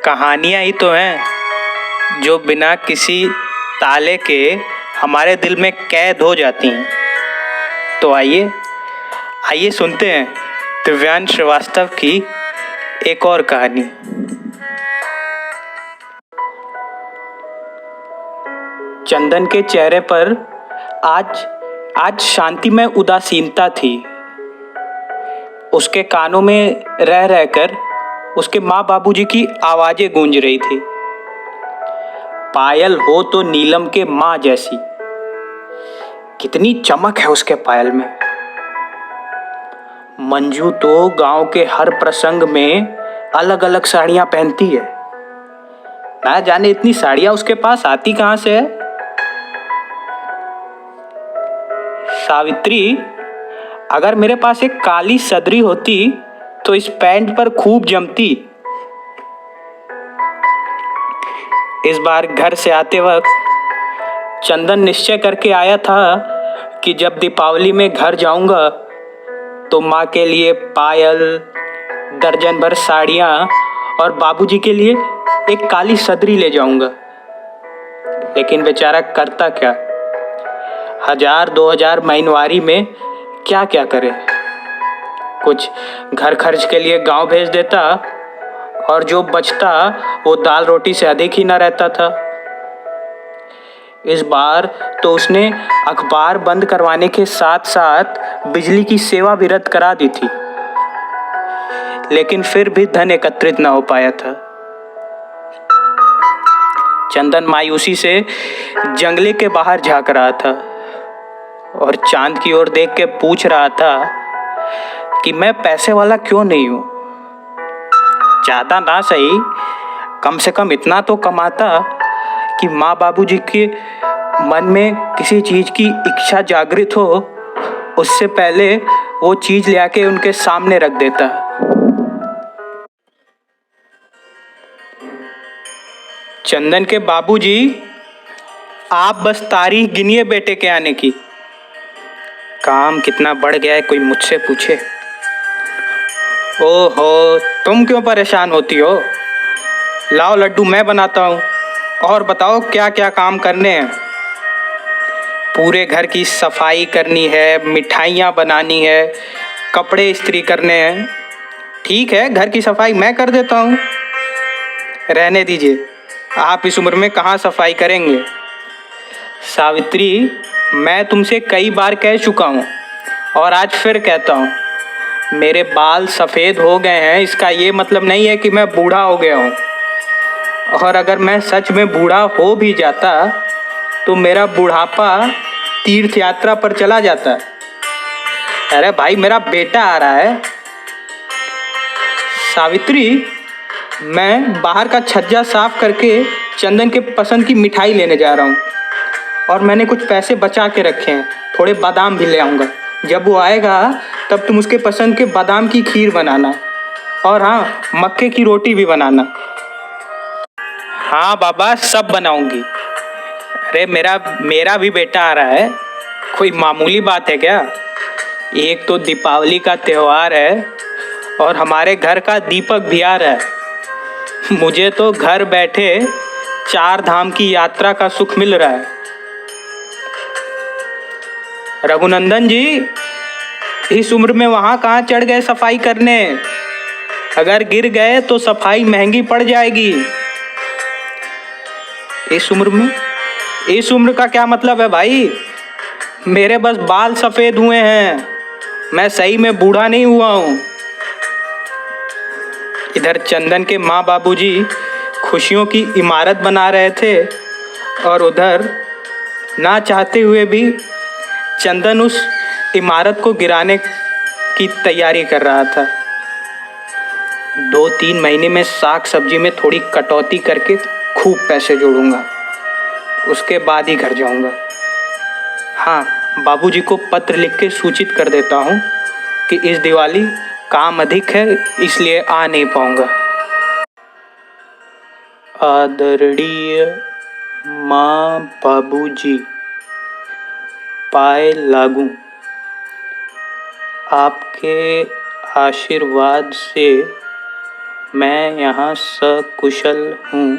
कहानियाँ ही तो हैं जो बिना किसी ताले के हमारे दिल में कैद हो जाती हैं। तो आइए आइए सुनते हैं दिव्यांश श्रीवास्तव की एक और कहानी। चंदन के चेहरे पर आज शांति में उदासीनता थी। उसके कानों में रह रहकर उसके माँ बाबूजी की आवाजें गूंज रही थी। पायल हो तो नीलम के माँ जैसी, कितनी चमक है उसके पायल में। मंजू तो गांव के हर प्रसंग में अलग अलग साड़ियां पहनती है। ना जाने इतनी साड़ियां उसके पास आती कहां से है। सावित्री, अगर मेरे पास एक काली सदरी होती तो इस पैंट पर खूब जमती। इस बार घर से आते वक्त चंदन निश्चय करके आया था कि जब दीपावली में घर जाऊंगा तो माँ के लिए पायल, दर्जन भर साड़ियाँ और बाबूजी के लिए एक काली सदरी ले जाऊंगा। लेकिन बेचारा करता क्या, 1000-2000 महीनवारी में क्या क्या करे। कुछ घर खर्च के लिए गांव भेज देता और जो बचता वो दाल रोटी से अधिक ही ना रहता था। इस बार तो उसने अखबार बंद करवाने के साथ साथ बिजली की सेवा भी रद्द करा दी थी। लेकिन फिर भी धन एकत्रित ना हो पाया था। चंदन मायूसी से जंगले के बाहर झांक रहा था और चांद की ओर देख के पूछ रहा था कि मैं पैसे वाला क्यों नहीं हूं। ज्यादा ना सही, कम से कम इतना तो कमाता कि माँ बाबूजी के मन में किसी चीज की इच्छा जागृत हो, उससे पहले वो चीज ले आके उनके सामने रख देता। चंदन के बाबूजी, आप बस तारीख गिनिए बेटे के आने की। काम कितना बढ़ गया है कोई मुझसे पूछे। ओहो, तुम क्यों परेशान होती हो। लाओ लड्डू मैं बनाता हूँ और बताओ क्या क्या काम करने हैं। पूरे घर की सफाई करनी है, मिठाइयाँ बनानी है, कपड़े इस्त्री करने हैं। ठीक है, घर की सफाई मैं कर देता हूँ। रहने दीजिए, आप इस उम्र में कहाँ सफाई करेंगे। सावित्री, मैं तुमसे कई बार कह चुका हूँ और आज फिर कहता हूँ, मेरे बाल सफ़ेद हो गए हैं इसका ये मतलब नहीं है कि मैं बूढ़ा हो गया हूँ। और अगर मैं सच में बूढ़ा हो भी जाता तो मेरा बुढ़ापा तीर्थ यात्रा पर चला जाता। अरे भाई, मेरा बेटा आ रहा है। सावित्री, मैं बाहर का छज्जा साफ करके चंदन के पसंद की मिठाई लेने जा रहा हूँ और मैंने कुछ पैसे बचा के रखे हैं। थोड़े बादाम भी ले आऊँगा। जब वो आएगा तब तुम उसके पसंद के बादाम की खीर बनाना और हाँ, मक्के की रोटी भी बनाना। हाँ बाबा, सब बनाऊंगी। अरे मेरा भी बेटा आ रहा है, कोई मामूली बात है क्या। एक तो दीपावली का त्योहार है और हमारे घर का दीपक भी आ रहा है। मुझे तो घर बैठे 4 धाम की यात्रा का सुख मिल रहा है। रघुनंदन जी, इस उम्र में वहां कहाँ चढ़ गए सफाई करने। अगर गिर गए तो सफाई महंगी पड़ जाएगी। इस उम्र का क्या मतलब है भाई। मेरे बस बाल सफेद हुए हैं, मैं सही में बूढ़ा नहीं हुआ हूं। इधर चंदन के माँ बाबूजी खुशियों की इमारत बना रहे थे और उधर ना चाहते हुए भी चंदन उस इमारत को गिराने की तैयारी कर रहा था। 2-3 महीने में साग सब्जी में थोड़ी कटौती करके खूब पैसे जोड़ूंगा, उसके बाद ही घर जाऊंगा। हाँ, बाबूजी को पत्र लिख के सूचित कर देता हूँ कि इस दिवाली काम अधिक है इसलिए आ नहीं पाऊंगा। आदरणीय माँ बाबूजी, पाए लागू। आपके आशीर्वाद से मैं यहाँ सकुशल हूँ।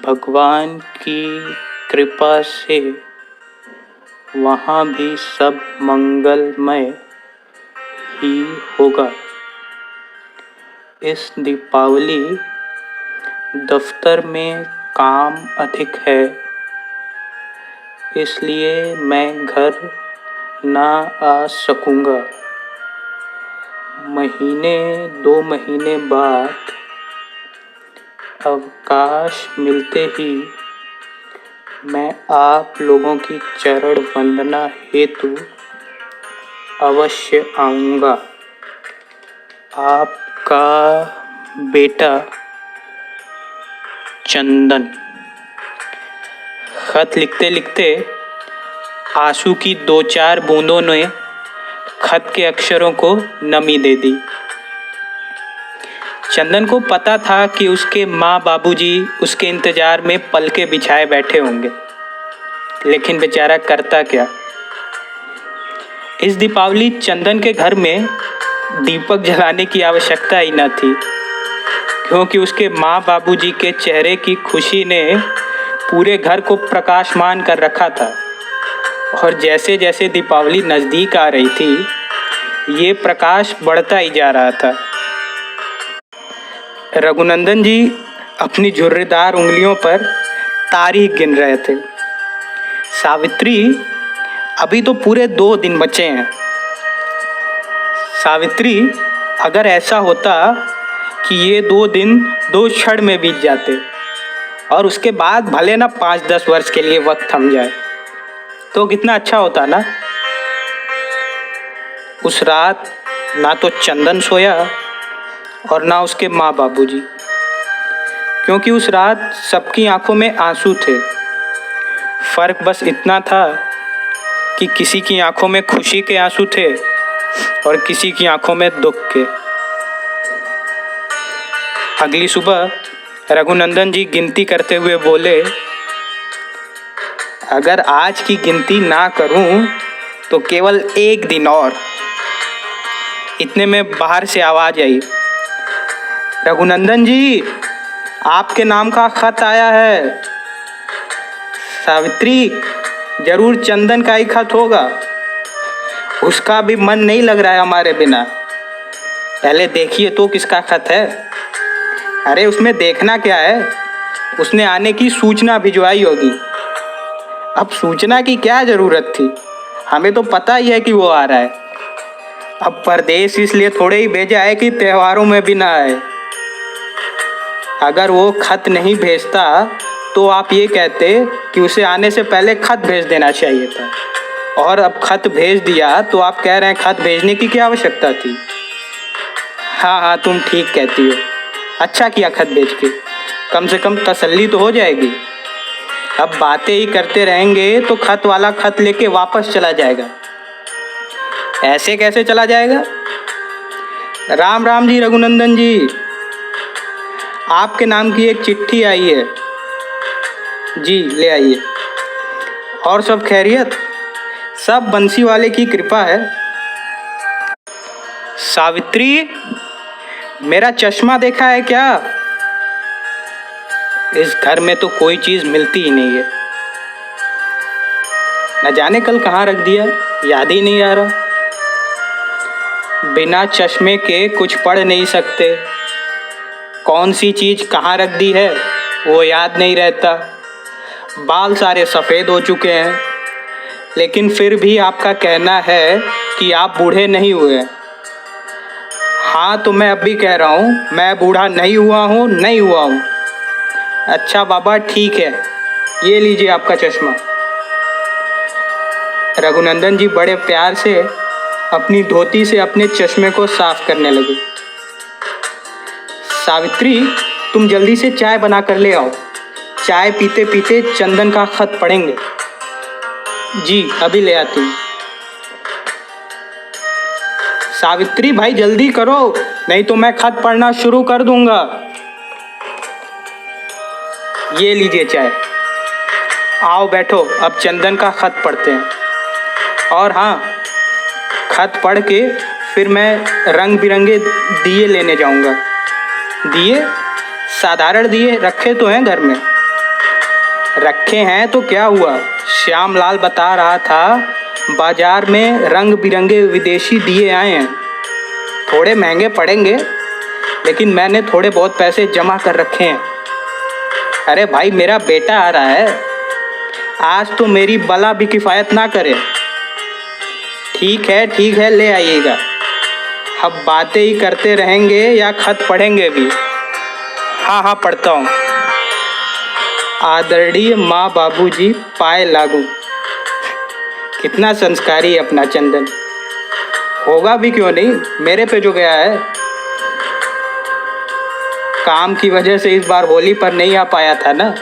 भगवान की कृपा से वहाँ भी सब मंगलमय ही होगा। इस दीपावली दफ्तर में काम अधिक है, इसलिए मैं घर ना आ सकूँगा। महीने 2 महीने बाद अवकाश मिलते ही मैं आप लोगों की चरण वंदना हेतु अवश्य आऊँगा। आपका बेटा चंदन। खत लिखते लिखते आंसू की 2-4 बूंदों ने खत के अक्षरों को नमी दे दी। चंदन को पता था कि उसके माँ बाबूजी उसके इंतजार में पलके बिछाए बैठे होंगे, लेकिन बेचारा करता क्या। इस दीपावली चंदन के घर में दीपक जलाने की आवश्यकता ही न थी, क्योंकि उसके माँ बाबूजी के चेहरे की खुशी ने पूरे घर को प्रकाशमान कर रखा था। और जैसे जैसे दीपावली नज़दीक आ रही थी, ये प्रकाश बढ़ता ही जा रहा था। रघुनंदन जी अपनी झुर्रीदार उंगलियों पर तारीख गिन रहे थे। सावित्री, अभी तो पूरे 2 दिन बचे हैं। सावित्री, अगर ऐसा होता कि ये 2 दिन 2 क्षण में बीत जाते और उसके बाद भले ना 5-10 वर्ष के लिए वक्त थम जाए, तो कितना अच्छा होता ना। उस रात ना तो चंदन सोया और ना उसके माँ बाबूजी, क्योंकि उस रात सबकी आंखों में आंसू थे। फर्क बस इतना था कि किसी की आंखों में खुशी के आंसू थे और किसी की आंखों में दुख के। अगली सुबह रघुनंदन जी गिनती करते हुए बोले, अगर आज की गिनती ना करूं तो केवल 1 दिन और। इतने में बाहर से आवाज आई, रघुनंदन जी, आपके नाम का खत आया है। सावित्री, जरूर चंदन का ही खत होगा। उसका भी मन नहीं लग रहा है हमारे बिना। पहले देखिए तो किसका खत है। अरे उसमें देखना क्या है, उसने आने की सूचना भिजवाई होगी। अब सूचना की क्या जरूरत थी, हमें तो पता ही है कि वो आ रहा है। अब परदेश इसलिए थोड़े ही भेजा है कि त्योहारों में भी ना आए। अगर वो खत नहीं भेजता तो आप ये कहते कि उसे आने से पहले खत भेज देना चाहिए था, और अब खत भेज दिया तो आप कह रहे हैं खत भेजने की क्या आवश्यकता थी। हाँ, तुम ठीक कहती हो। अच्छा किया खत भेज के, कम से कम तसल्ली तो हो जाएगी। अब बातें ही करते रहेंगे तो खत वाला खत लेके वापस चला जाएगा। ऐसे कैसे चला जाएगा। राम राम जी रघुनंदन जी, आपके नाम की एक चिट्ठी आई है जी, ले आइए। और सब खैरियत? सब बंसी वाले की कृपा है। सावित्री, मेरा चश्मा देखा है क्या? इस घर में तो कोई चीज मिलती ही नहीं है। न जाने कल कहाँ रख दिया, याद ही नहीं आ रहा। बिना चश्मे के कुछ पढ़ नहीं सकते। कौन सी चीज कहाँ रख दी है वो याद नहीं रहता। बाल सारे सफ़ेद हो चुके हैं, लेकिन फिर भी आपका कहना है कि आप बूढ़े नहीं हुए। हाँ, तो मैं अब भी कह रहा हूँ, मैं बूढ़ा नहीं हुआ हूँ, नहीं हुआ हूँ। अच्छा बाबा, ठीक है, ये लीजिए आपका चश्मा। रघुनंदन जी बड़े प्यार से अपनी धोती से अपने चश्मे को साफ करने लगे। सावित्री, तुम जल्दी से चाय बना कर ले आओ। चाय पीते पीते चंदन का खत पढ़ेंगे। जी, अभी ले आती हूँ। सावित्री भाई, जल्दी करो, नहीं तो मैं खत पढ़ना शुरू कर दूंगा। ये लीजिए चाय। आओ बैठो, अब चंदन का खत पढ़ते हैं। और हाँ, खत पढ़ के फिर मैं रंग बिरंगे दिए लेने जाऊंगा। दिए, साधारण दिए रखे तो हैं घर में। रखे हैं तो क्या हुआ, श्यामलाल बता रहा था बाजार में रंग बिरंगे विदेशी दिए आए हैं। थोड़े महंगे पड़ेंगे, लेकिन मैंने थोड़े बहुत पैसे जमा कर रखे हैं। अरे भाई, मेरा बेटा आ रहा है, आज तो मेरी बला भी किफ़ायत ना करे। ठीक है, ले आइएगा। अब बातें ही करते रहेंगे या खत पढ़ेंगे भी? हाँ, पढ़ता हूँ। आदरणीय माँ बाबूजी पाए लागू। कितना संस्कारी है अपना चंदन। होगा भी क्यों नहीं, मेरे पे जो गया है। काम की वजह से इस बार होली पर नहीं आ पाया था ना,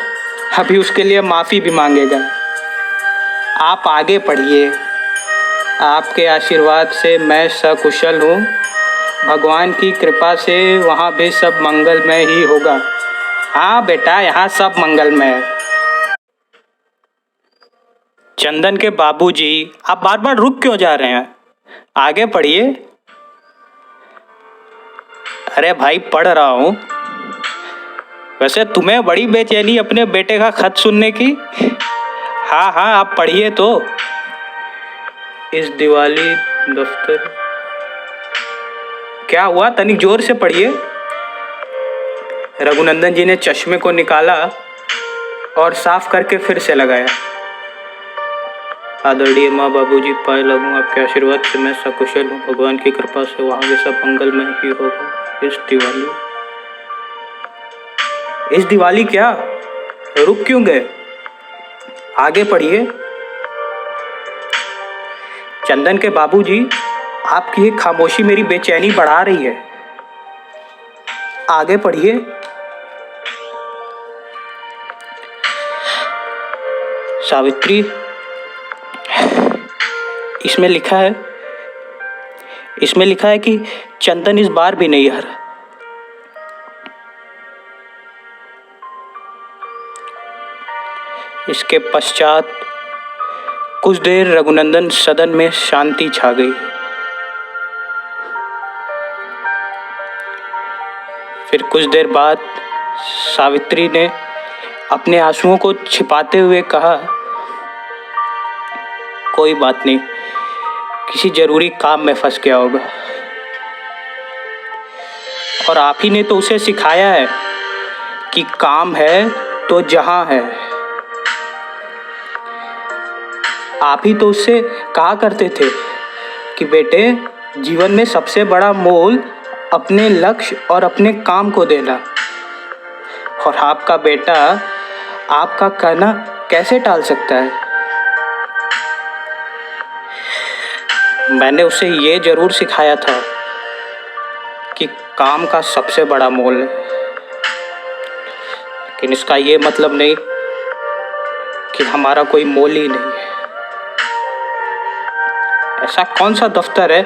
अभी उसके लिए माफ़ी भी मांगेगा। आप आगे पढ़िए, आपके आशीर्वाद से मैं सकुशल हूँ। भगवान की कृपा से वहाँ भी सब मंगलमय ही होगा। हाँ बेटा, यहाँ सब मंगलमय है। चंदन के बाबूजी, आप बार बार रुक क्यों जा रहे हैं? आगे पढ़िए। अरे भाई, पढ़ रहा हूँ। वैसे तुम्हें बड़ी बेचैनी अपने बेटे का खत सुनने की। हाँ, आप पढ़िए तो। इस दिवाली दफ्तर। क्या हुआ, तनिक जोर से पढ़िए। रघुनंदन जी ने चश्मे को निकाला और साफ करके फिर से लगाया। आदरणीय माँ बाबूजी पाए लगूँ, आपके आशीर्वाद से मैं सकुशल हूँ। भगवान की कृपा से वहाँ भी सब मंगलमय ही होगा। इस दिवाली क्या, रुक क्यों गए? आगे पढ़िए। चंदन के बाबूजी, आपकी ये खामोशी मेरी बेचैनी बढ़ा रही है। आगे पढ़िए। सावित्री, इसमें लिखा है कि चंदन इस बार भी नहीं हारा। इसके पश्चात कुछ देर रघुनंदन सदन में शांति छा गई। फिर कुछ देर बाद सावित्री ने अपने आंसुओं को छिपाते हुए कहा, कोई बात नहीं, किसी जरूरी काम में फंस गया होगा। और आप ही ने तो उसे सिखाया है कि काम है तो जहां है। आप ही तो उससे कहा करते थे कि बेटे, जीवन में सबसे बड़ा मोल अपने लक्ष्य और अपने काम को देना। और आपका बेटा आपका कहना कैसे टाल सकता है? मैंने उसे ये जरूर सिखाया था कि काम का सबसे बड़ा मोल है, लेकिन इसका ये मतलब नहीं कि हमारा कोई मोल ही नहीं है। ऐसा कौन सा दफ्तर है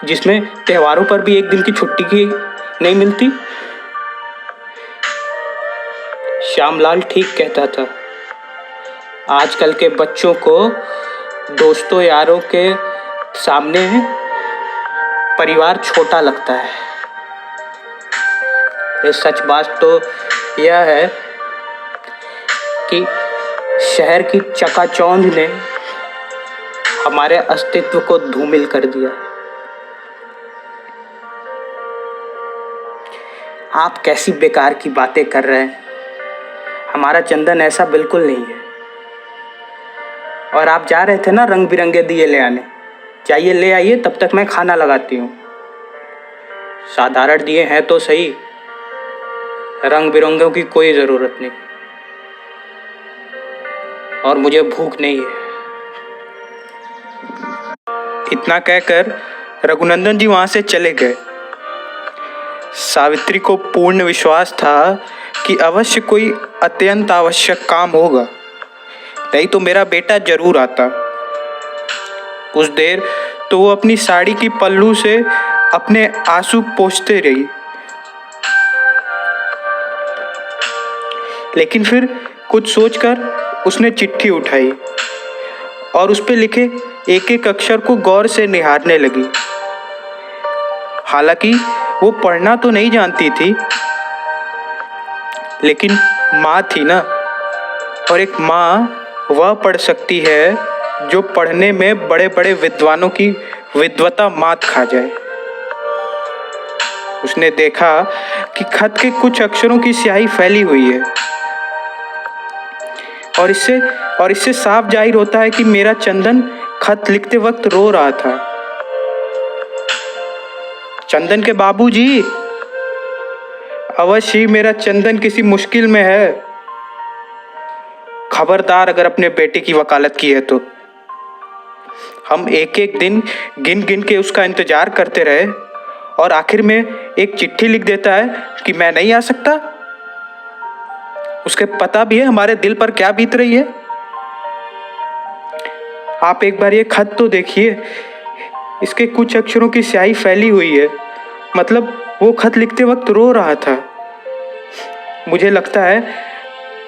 जिसमें त्योहारों पर भी एक दिन की छुट्टी की नहीं मिलती? श्यामलाल ठीक कहता था, आजकल के बच्चों को दोस्तों यारों के सामने परिवार छोटा लगता है। ये सच बात तो यह है कि शहर की चकाचौंध ने हमारे अस्तित्व को धूमिल कर दिया। आप कैसी बेकार की बातें कर रहे हैं? हमारा चंदन ऐसा बिल्कुल नहीं है। और आप जा रहे थे ना रंग बिरंगे दिए ले आने, चाहिए ले आइए, तब तक मैं खाना लगाती हूँ। साधारण दिए हैं तो सही, रंग बिरंगों की कोई ज़रूरत नहीं। और मुझे भूख नहीं है। इतना कहकर रघुनंदन जी वहाँ से चले गए। सावित्री को पूर्ण विश्वास था कि अवश्य कोई अत्यंत आवश्यक काम होगा, नहीं तो मेरा बेटा जरूर आता। कुछ देर तो वो अपनी साड़ी की पल्लू से अपने आंसू पोंछते रही, लेकिन फिर कुछ सोचकर उसने चिट्ठी उठाई और उस पे लिखे एक एक अक्षर को गौर से निहारने लगी। हालांकि वो पढ़ना तो नहीं जानती थी, लेकिन माँ थी ना, और एक माँ वह पढ़ सकती है जो पढ़ने में बड़े बड़े विद्वानों की विद्वता मात खा जाए। उसने देखा कि खत के कुछ अक्षरों की स्याही फैली हुई है, और इससे साफ जाहिर होता है कि मेरा चंदन खत लिखते वक्त रो रहा था। चंदन के बाबूजी, अवश्य ही मेरा चंदन किसी मुश्किल में है। खबरदार अगर अपने बेटे की वकालत की है तो। हम एक एक दिन गिन गिन के उसका इंतजार करते रहे, और आखिर में एक चिट्ठी लिख देता है कि मैं नहीं आ सकता। उसके पता भी है हमारे दिल पर क्या बीत रही है। आप एक बार ये खत तो देखिए, इसके कुछ अक्षरों की स्याही फैली हुई है, मतलब वो खत लिखते वक्त रो रहा था। मुझे लगता है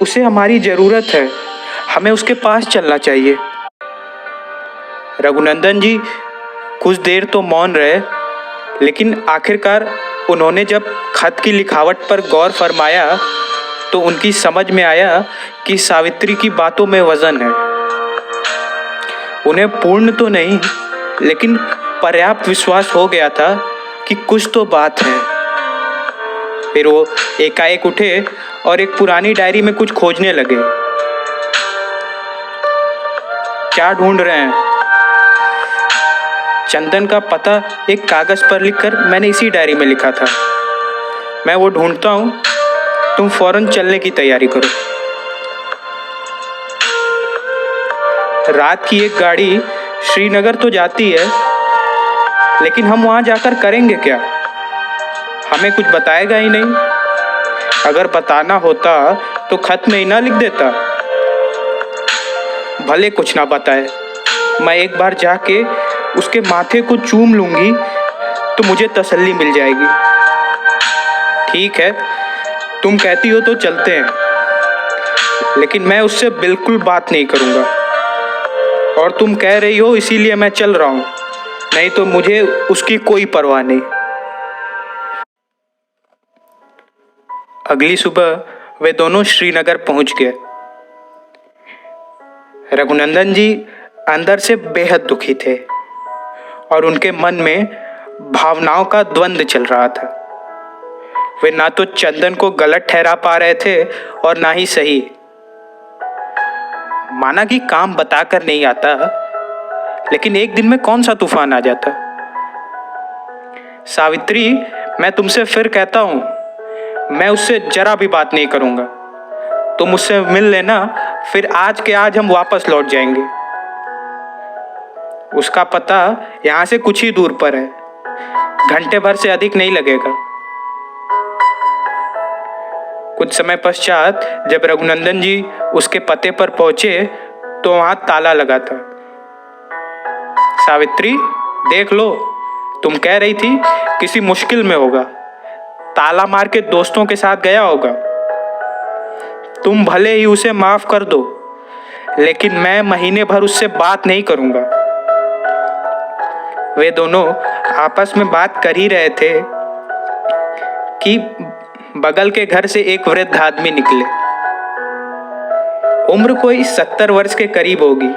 उसे हमारी जरूरत है, हमें उसके पास चलना चाहिए। रघुनंदन जी कुछ देर तो मौन रहे, लेकिन आखिरकार उन्होंने जब खत की लिखावट पर गौर फरमाया तो उनकी समझ में आया कि सावित्री की बातों में वजन है। उन्हें पूर्ण तो नहीं, लेकिन पर्याप्त विश्वास हो गया था कि कुछ तो बात है। फिर वो एकाएक उठे और एक पुरानी डायरी में कुछ खोजने लगे। क्या ढूंढ रहे हैं? चंदन का पता एक कागज पर लिखकर मैंने इसी डायरी में लिखा था। मैं वो ढूंढता हूँ, तुम फौरन चलने की तैयारी करो। रात की एक गाड़ी श्रीनगर तो जाती है, लेकिन हम वहां जाकर करेंगे क्या? हमें कुछ बताएगा ही नहीं। अगर बताना होता तो खत में ही ना लिख देता। भले कुछ ना बताए, मैं एक बार जाके उसके माथे को चूम लूंगी तो मुझे तसल्ली मिल जाएगी। ठीक है, तुम कहती हो तो चलते हैं, लेकिन मैं उससे बिल्कुल बात नहीं करूंगा। और तुम कह रही हो इसीलिए मैं चल रहा हूं, नहीं तो मुझे उसकी कोई परवाह नहीं। अगली सुबह वे दोनों श्रीनगर पहुंच गए। रघुनंदन जी अंदर से बेहद दुखी थे, और उनके मन में भावनाओं का द्वंद्व चल रहा था। वे ना तो चंदन को गलत ठहरा पा रहे थे और ना ही सही। माना कि काम बताकर नहीं आता, लेकिन एक दिन में कौन सा तूफान आ जाता। सावित्री, मैं तुमसे फिर कहता हूं, मैं उससे जरा भी बात नहीं करूंगा। तुम उससे मिल लेना, फिर आज के आज हम वापस लौट जाएंगे। उसका पता यहां से कुछ ही दूर पर है, घंटे भर से अधिक नहीं लगेगा। कुछ समय पश्चात जब रघुनंदन जी उसके पते पर पहुंचे तो वहां ताला लगा था। सावित्री, देख लो, तुम कह रही थी किसी मुश्किल में होगा, ताला मार के दोस्तों के साथ गया होगा। तुम भले ही उसे माफ कर दो, लेकिन मैं महीने भर उससे बात नहीं करूंगा। वे दोनों आपस में बात कर ही रहे थे कि बगल के घर से एक वृद्ध आदमी निकले। उम्र कोई 70 वर्ष के करीब होगी,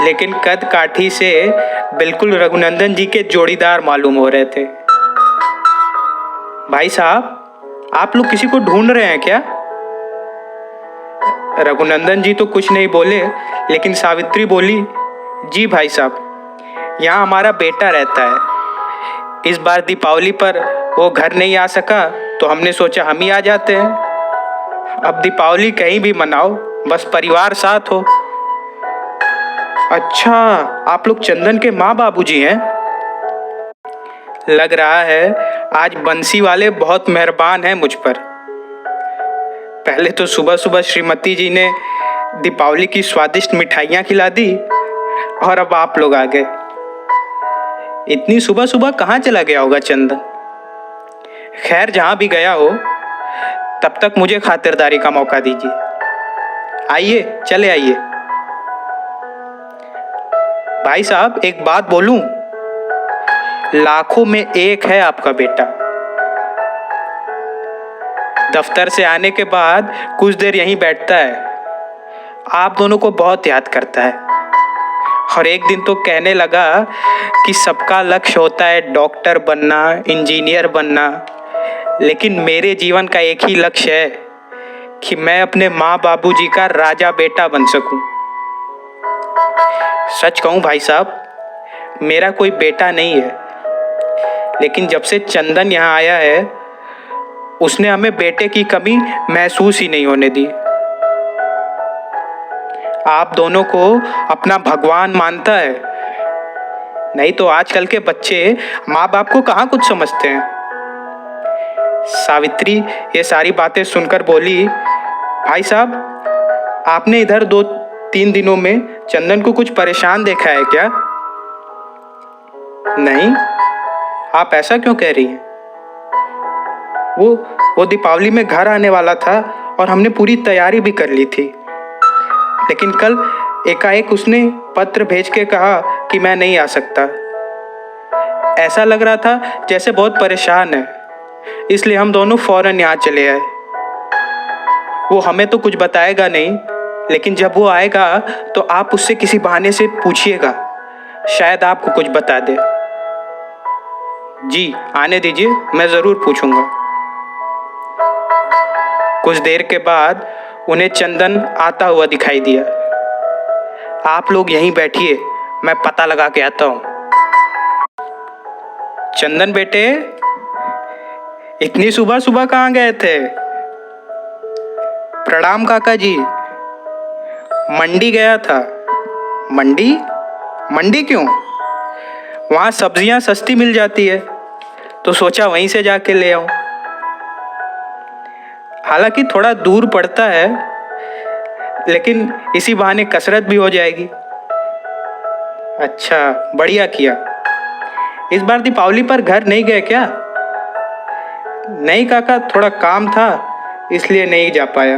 लेकिन कद काठी से बिल्कुल रघुनंदन जी के जोड़ीदार मालूम हो रहे थे। भाई साहब, आप लोग किसी को ढूंढ रहे हैं क्या? रघुनंदन जी तो कुछ नहीं बोले, लेकिन सावित्री बोली, जी भाई साहब, यहाँ हमारा बेटा रहता है। इस बार दीपावली पर वो घर नहीं आ सका तो हमने सोचा हम ही आ जाते हैं। अब दीपावली कहीं भी मनाओ, बस परिवार साथ हो। अच्छा, आप लोग चंदन के माँ बाबूजी हैं? लग रहा है आज बंसी वाले बहुत मेहरबान हैं मुझ पर। पहले तो सुबह सुबह श्रीमती जी ने दीपावली की स्वादिष्ट मिठाइयाँ खिला दी, और अब आप लोग आ गए। इतनी सुबह सुबह कहाँ चला गया होगा चंदन? खैर, जहाँ भी गया हो, तब तक मुझे खातिरदारी का मौका दीजिए। आइए, चले आइए। भाई साहब, एक बात बोलूं? लाखों में एक है आपका बेटा। दफ्तर से आने के बाद कुछ देर यहीं बैठता है, आप दोनों को बहुत याद करता है और एक दिन तो कहने लगा कि सबका लक्ष्य होता है डॉक्टर बनना, इंजीनियर बनना, लेकिन मेरे जीवन का एक ही लक्ष्य है कि मैं अपने माँ बाबूजी का राजा बेटा बन सकूं। सच कहूं भाई साहब, मेरा कोई बेटा नहीं है, लेकिन जब से चंदन यहाँ आया है उसने हमें बेटे की कमी महसूस ही नहीं होने दी। आप दोनों को अपना भगवान मानता है, नहीं तो आजकल के बच्चे माँ बाप को कहाँ कुछ समझते हैं। सावित्री ये सारी बातें सुनकर बोली, भाई साहब, आपने इधर 2-3 दिनों में चंदन को कुछ परेशान देखा है क्या? नहीं, आप ऐसा क्यों कह रही हैं? वो दीपावली में घर आने वाला था और हमने पूरी तैयारी भी कर ली थी, लेकिन कल एकाएक उसने पत्र भेज के कहा कि मैं नहीं आ सकता। ऐसा लग रहा था जैसे बहुत परेशान है, इसलिए हम दोनों फौरन यहाँ चले आए। वो हमें तो कुछ बताएगा नहीं, लेकिन जब वो आएगा तो आप उससे किसी बहाने से पूछिएगा, शायद आपको कुछ बता दे। जी आने दीजिए, मैं ज़रूर पूछूंगा। कुछ देर के बाद उन्हें चंदन आता हुआ दिखाई दिया। आप लोग यहीं बैठिए, मैं पता लगा के आता हूँ। चंदन बेटे, इतनी सुबह सुबह कहाँ गए थे? प्रणाम काका जी। मंडी गया था। मंडी? मंडी क्यों? वहाँ सब्जियाँ सस्ती मिल जाती है, तो सोचा वहीं से जाके ले आऊँ। हालांकि थोड़ा दूर पड़ता है, लेकिन इसी बहाने कसरत भी हो जाएगी। अच्छा, बढ़िया किया। इस बार दीपावली पर घर नहीं गए क्या? नहीं काका, थोड़ा काम था इसलिए नहीं जा पाया।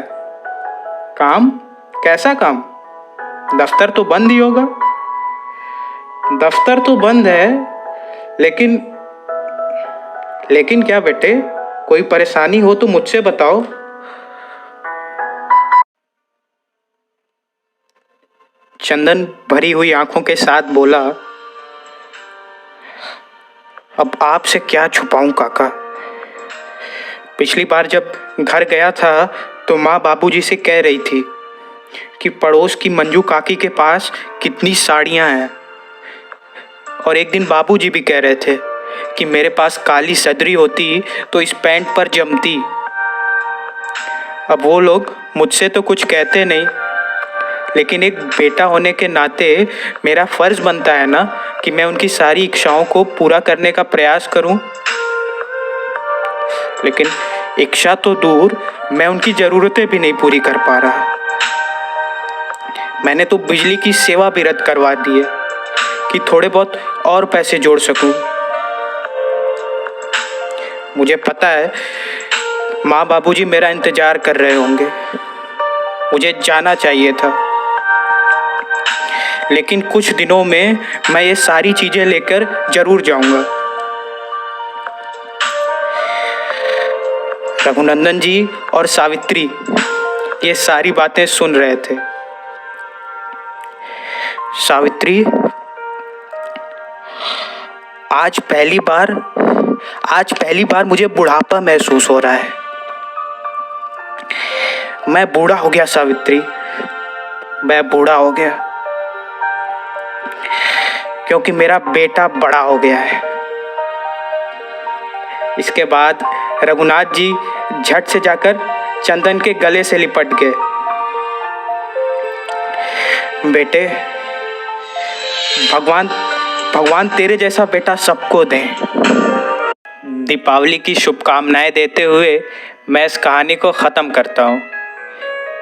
काम? कैसा काम? दफ्तर तो बंद ही होगा। दफ्तर तो बंद है, लेकिन क्या बेटे, कोई परेशानी हो तो मुझसे बताओ। चंदन भरी हुई आंखों के साथ बोला, अब आपसे क्या छुपाऊं काका। पिछली बार जब घर गया था तो माँ बाबूजी से कह रही थी कि पड़ोस की मंजू काकी के पास कितनी साड़ियाँ हैं, और एक दिन बाबूजी भी कह रहे थे कि मेरे पास काली सदरी होती तो इस पैंट पर जमती। अब वो लोग मुझसे तो कुछ कहते नहीं, लेकिन एक बेटा होने के नाते मेरा फर्ज बनता है ना कि मैं उनकी सारी इच्छाओं को पूरा करने का प्रयास करूं। लेकिन इच्छा तो दूर, मैं उनकी ज़रूरतें भी नहीं पूरी कर पा रहा। मैंने तो बिजली की सेवा भी रद्द करवा दी है कि थोड़े बहुत और पैसे जोड़ सकूं। मुझे पता है माँ बाबूजी मेरा इंतज़ार कर रहे होंगे, मुझे जाना चाहिए था, लेकिन कुछ दिनों में मैं ये सारी चीज़ें लेकर जरूर जाऊंगा। रघुनंदन जी और सावित्री ये सारी बातें सुन रहे थे। सावित्री, आज पहली बार मुझे बुढ़ापा महसूस हो रहा है। मैं बूढ़ा हो गया सावित्री, मैं बूढ़ा हो गया, क्योंकि मेरा बेटा बड़ा हो गया है। इसके बाद रघुनाथ जी झट से जाकर चंदन के गले से लिपट गए। बेटे, भगवान तेरे जैसा बेटा सबको दे। दीपावली की शुभकामनाएं देते हुए मैं इस कहानी को ख़त्म करता हूँ।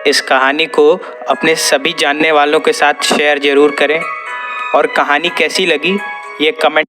इस कहानी को अपने सभी जानने वालों के साथ शेयर ज़रूर करें, और कहानी कैसी लगी ये कमेंट